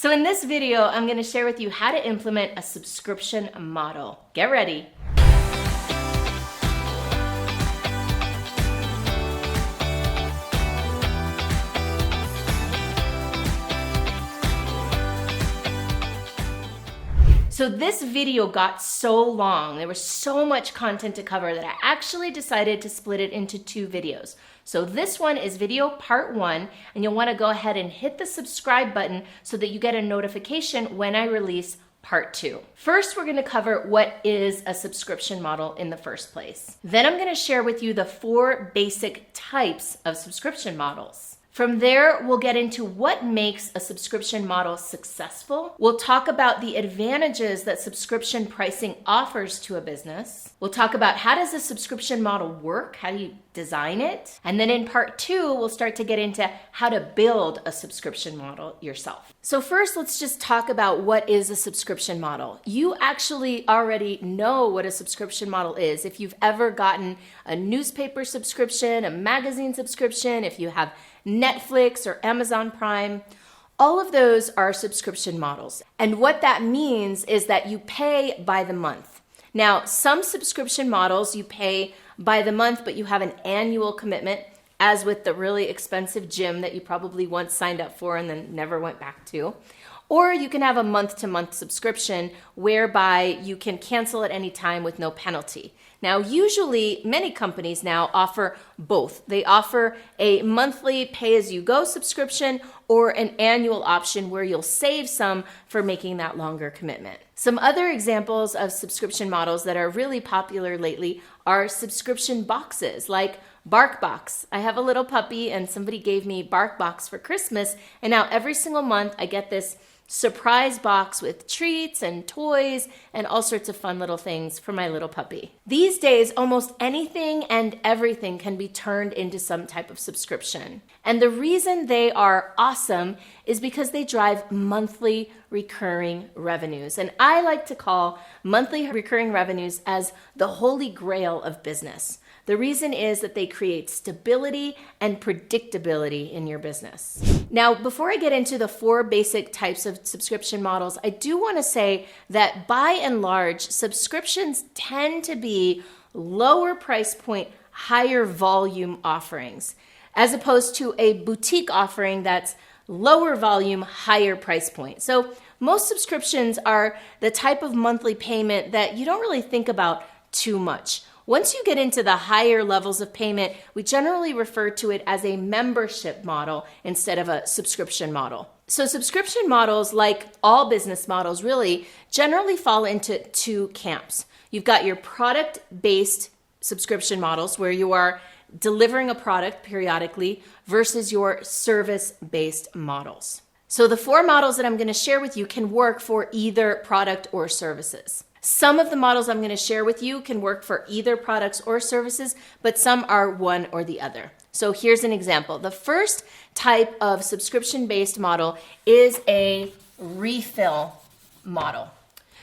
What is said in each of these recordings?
So in this video, I'm going to share with you how to implement a subscription model. Get ready. So this video got so long, there was so much content to cover that I actually decided to split it into two videos. So this one is video part 1, and you'll want to go ahead and hit the subscribe button so that you get a notification when I release part 2. First, we're going to cover what is a subscription model in the first place. Then I'm going to share with you the 4 basic types of subscription models. From there, we'll get into what makes a subscription model successful. We'll talk about the advantages that subscription pricing offers to a business. We'll talk about how does a subscription model work? How do you design it? And then in part 2, we'll start to get into how to build a subscription model yourself. So first, let's just talk about what is a subscription model. You actually already know what a subscription model is. If you've ever gotten a newspaper subscription, a magazine subscription, if you have Netflix or Amazon Prime, all of those are subscription models. And what that means is that you pay by the month. Now, some subscription models you pay by the month, but you have an annual commitment, as with the really expensive gym that you probably once signed up for and then never went back to. Or you can have a month-to-month subscription whereby you can cancel at any time with no penalty. Now, usually many companies now offer both. They offer a monthly pay-as-you-go subscription or an annual option where you'll save some for making that longer commitment. Some other examples of subscription models that are really popular lately are subscription boxes like BarkBox. I have a little puppy and somebody gave me BarkBox for Christmas, and now every single month I get this surprise box with treats and toys and all sorts of fun little things for my little puppy. These days, almost anything and everything can be turned into some type of subscription. And the reason they are awesome is because they drive monthly recurring revenues. And I like to call monthly recurring revenues as the holy grail of business. The reason is that they create stability and predictability in your business. Now, before I get into the 4 basic types of subscription models, I do want to say that by and large, subscriptions tend to be lower price point, higher volume offerings, as opposed to a boutique offering that's lower volume, higher price point. So most subscriptions are the type of monthly payment that you don't really think about too much. Once you get into the higher levels of payment, we generally refer to it as a membership model instead of a subscription model. So subscription models, like all business models really, generally fall into 2 camps. You've got your product-based subscription models where you are delivering a product periodically versus your service-based models. So the 4 models that I'm going to share with you can work for either product or services. Some of the models I'm going to share with you can work for either products or services, but some are one or the other. So here's an example. The first type of subscription-based model is a refill model.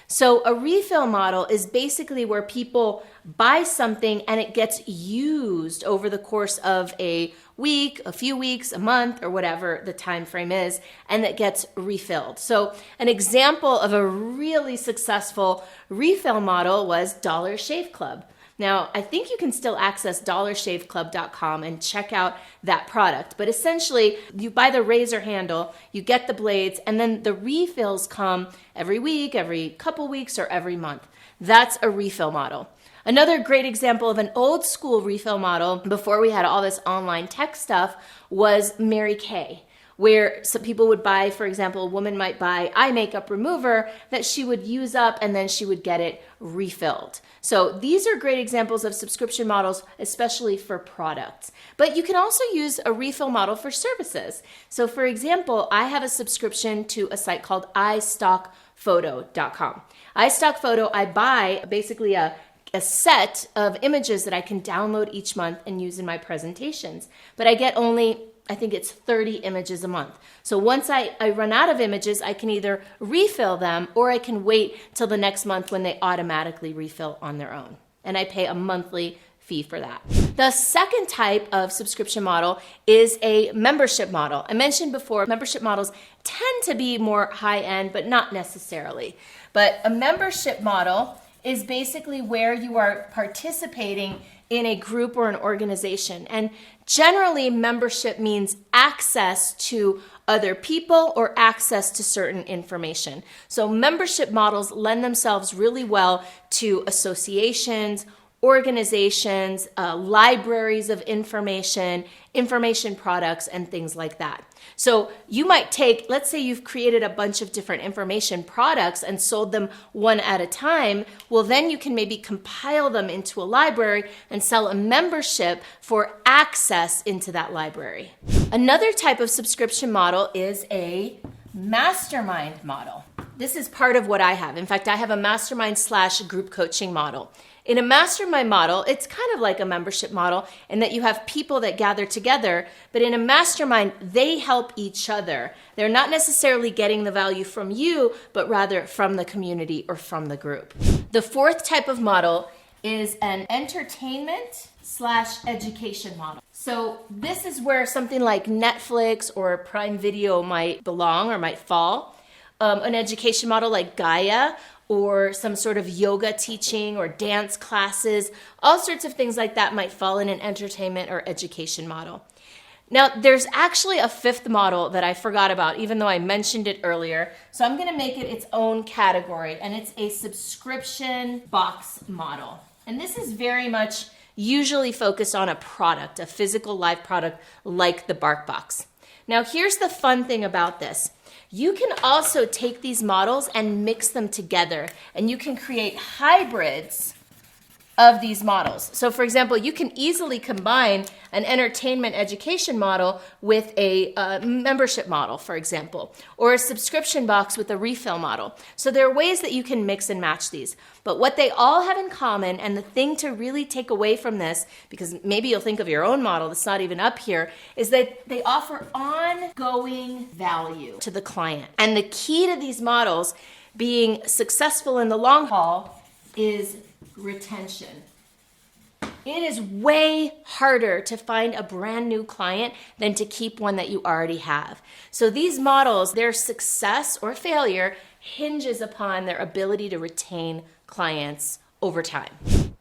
So a refill model is basically where people buy something and it gets used over the course of a week, a few weeks, a month, or whatever the time frame is, and it gets refilled. So an example of a really successful refill model was Dollar Shave Club. Now, I think you can still access dollarshaveclub.com and check out that product. But essentially, you buy the razor handle, you get the blades, and then the refills come every week, every couple weeks, or every month. That's a refill model. Another great example of an old school refill model before we had all this online tech stuff was Mary Kay, where some people would buy, for example, a woman might buy eye makeup remover that she would use up and then she would get it refilled. So these are great examples of subscription models, especially for products. But you can also use a refill model for services. So for example, I have a subscription to a site called iStockPhoto.com. iStockPhoto, I buy basically a set of images that I can download each month and use in my presentations. But I get only, I think it's 30 images a month. So once I run out of images, I can either refill them or I can wait till the next month when they automatically refill on their own. And I pay a monthly fee for that. The second type of subscription model is a membership model. I mentioned before, membership models tend to be more high-end, but not necessarily. But a membership model is basically where you are participating in a group or an organization. And generally, membership means access to other people or access to certain information. So membership models lend themselves really well to associations, organizations, libraries of information, information products, and things like that. So you might take, let's say you've created a bunch of different information products and sold them one at a time. Well, then you can maybe compile them into a library and sell a membership for access into that library. Another type of subscription model is a mastermind model. This is part of what I have. In fact, I have a mastermind / group coaching model. In a mastermind model, it's kind of like a membership model in that you have people that gather together, but in a mastermind, they help each other. They're not necessarily getting the value from you, but rather from the community or from the group. The fourth type of model is an entertainment / education model. So this is where something like Netflix or Prime Video might belong or might fall. An education model like Gaia, or some sort of yoga teaching or dance classes, all sorts of things like that might fall in an entertainment or education model. Now, there's actually a fifth model that I forgot about, even though I mentioned it earlier. So I'm going to make it its own category, and it's a subscription box model. And this is very much usually focused on a product, a physical live product like the BarkBox. Now, here's the fun thing about this. You can also take these models and mix them together, and you can create hybrids of these models. So for example, you can easily combine an entertainment education model with a membership model, for example, or a subscription box with a refill model. So there are ways that you can mix and match these. But what they all have in common, and the thing to really take away from this, because maybe you'll think of your own model that's not even up here, is that they offer ongoing value to the client. And the key to these models being successful in the long haul is retention. It is way harder to find a brand new client than to keep one that you already have. So these models, their success or failure hinges upon their ability to retain clients over time.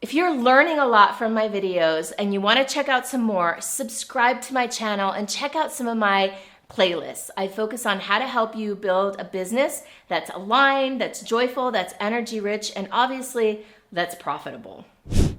If you're learning a lot from my videos and you want to check out some more, subscribe to my channel and check out some of my playlists. I focus on how to help you build a business that's aligned, that's joyful, that's energy rich, and obviously that's profitable.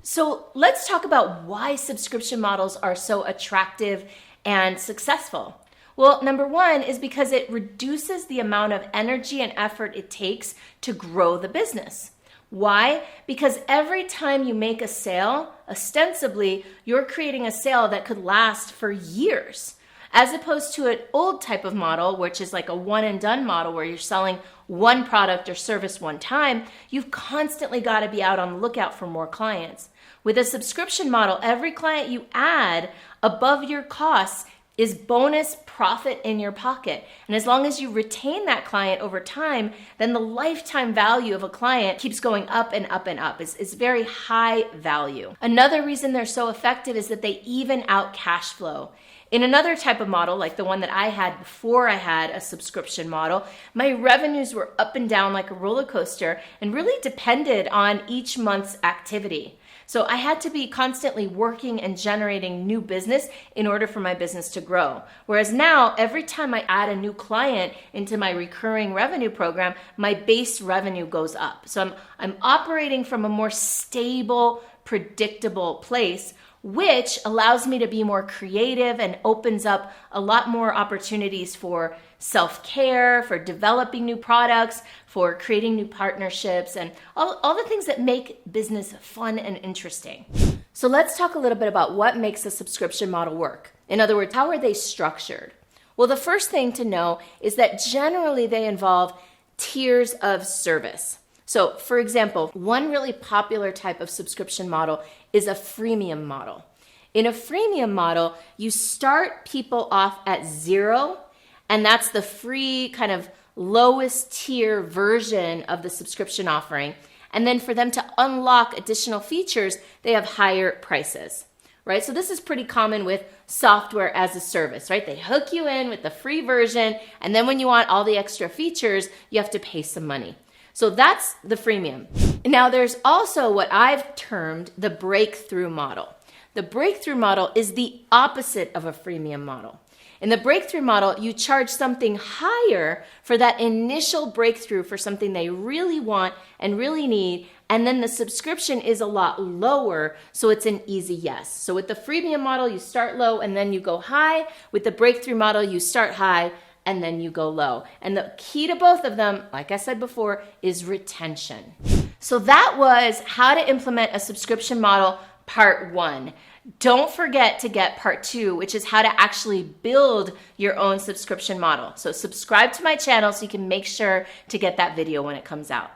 So let's talk about why subscription models are so attractive and successful. Well, number one is because it reduces the amount of energy and effort it takes to grow the business. Why? Because every time you make a sale, ostensibly, you're creating a sale that could last for years. As opposed to an old type of model, which is like a one and done model where you're selling one product or service one time, you've constantly got to be out on the lookout for more clients. With a subscription model, every client you add above your costs is bonus profit in your pocket. And as long as you retain that client over time, then the lifetime value of a client keeps going up and up and up. It's very high value. Another reason they're so effective is that they even out cash flow. In another type of model, like the one that I had before I had a subscription model, my revenues were up and down like a roller coaster and really depended on each month's activity. So I had to be constantly working and generating new business in order for my business to grow. Whereas now, every time I add a new client into my recurring revenue program, my base revenue goes up. So I'm operating from a more stable, predictable place, which allows me to be more creative and opens up a lot more opportunities for self-care, for developing new products, for creating new partnerships, and all the things that make business fun and interesting. So let's talk a little bit about what makes a subscription model work. In other words, how are they structured? Well, the first thing to know is that generally they involve tiers of service. So, for example, one really popular type of subscription model is a freemium model. In a freemium model, you start people off at 0, and that's the free kind of lowest tier version of the subscription offering. And then for them to unlock additional features, they have higher prices, right? So this is pretty common with software as a service, right? They hook you in with the free version, and then when you want all the extra features, you have to pay some money. So that's the freemium. Now there's also what I've termed the breakthrough model. The breakthrough model is the opposite of a freemium model. In the breakthrough model, you charge something higher for that initial breakthrough for something they really want and really need, and then the subscription is a lot lower, so it's an easy yes. So with the freemium model, you start low and then you go high. With the breakthrough model, you start high and then you go low. And the key to both of them, like I said before, is retention. So that was how to implement a subscription model, part 1. Don't forget to get part 2, which is how to actually build your own subscription model. So subscribe to my channel so you can make sure to get that video when it comes out.